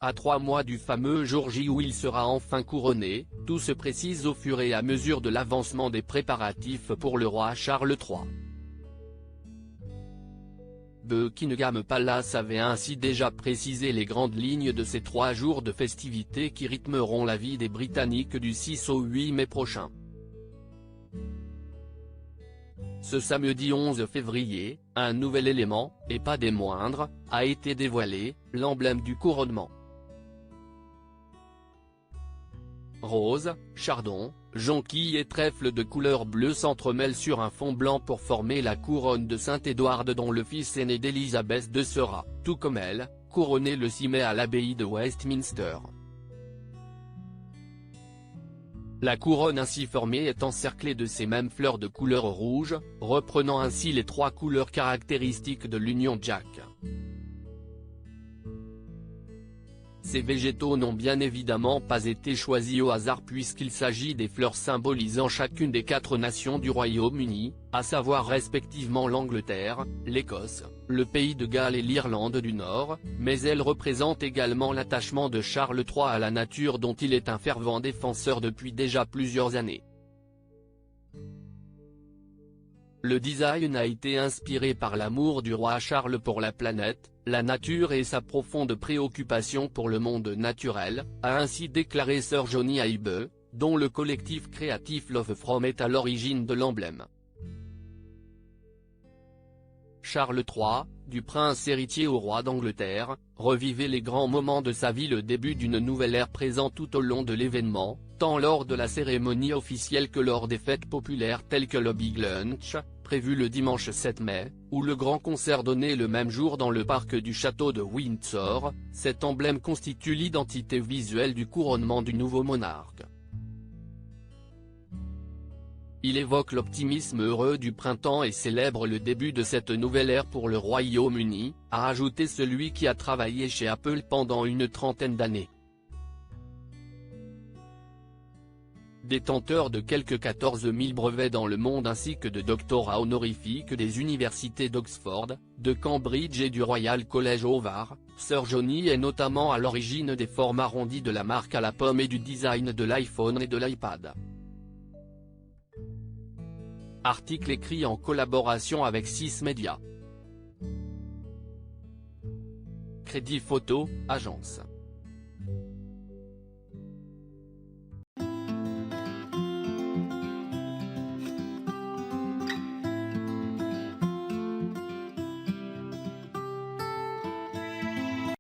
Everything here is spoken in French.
À 3 mois du fameux jour J où il sera enfin couronné, tout se précise au fur et à mesure de l'avancement des préparatifs pour le roi Charles III. Buckingham Palace avait ainsi déjà précisé les grandes lignes de ces 3 jours de festivités qui rythmeront la vie des Britanniques du 6 au 8 mai prochain. Ce samedi 11 février, un nouvel élément, et pas des moindres, a été dévoilé, l'emblème du couronnement. Rose, chardon, jonquille et trèfle de couleur bleue s'entremêlent sur un fond blanc pour former la couronne de Saint-Édouard dont le fils aîné d'Élisabeth II sera, tout comme elle, couronné le 6 mai à l'abbaye de Westminster. La couronne ainsi formée est encerclée de ces mêmes fleurs de couleur rouge, reprenant ainsi les 3 couleurs caractéristiques de l'Union Jack. Ces végétaux n'ont bien évidemment pas été choisis au hasard puisqu'il s'agit des fleurs symbolisant chacune des 4 nations du Royaume-Uni, à savoir respectivement l'Angleterre, l'Écosse, le Pays de Galles et l'Irlande du Nord, mais elles représentent également l'attachement de Charles III à la nature dont il est un fervent défenseur depuis déjà plusieurs années. Le design a été inspiré par l'amour du roi Charles pour la planète, la nature et sa profonde préoccupation pour le monde naturel, a ainsi déclaré Sir Johnny Ibe, dont le collectif créatif Love From est à l'origine de l'emblème. Charles III, du prince héritier au roi d'Angleterre, revivait les grands moments de sa vie, le début d'une nouvelle ère présent tout au long de l'événement, tant lors de la cérémonie officielle que lors des fêtes populaires telles que le Big Lunch, prévu le dimanche 7 mai, ou le grand concert donné le même jour dans le parc du château de Windsor. Cet emblème constitue l'identité visuelle du couronnement du nouveau monarque. Il évoque l'optimisme heureux du printemps et célèbre le début de cette nouvelle ère pour le Royaume-Uni, a ajouté celui qui a travaillé chez Apple pendant une trentaine d'années. Détenteur de quelques 14 000 brevets dans le monde ainsi que de doctorats honorifiques des universités d'Oxford, de Cambridge et du Royal College Harvard, Sir Johnny est notamment à l'origine des formes arrondies de la marque à la pomme et du design de l'iPhone et de l'iPad. Article écrit en collaboration avec 6 médias. Crédit Photo, agence.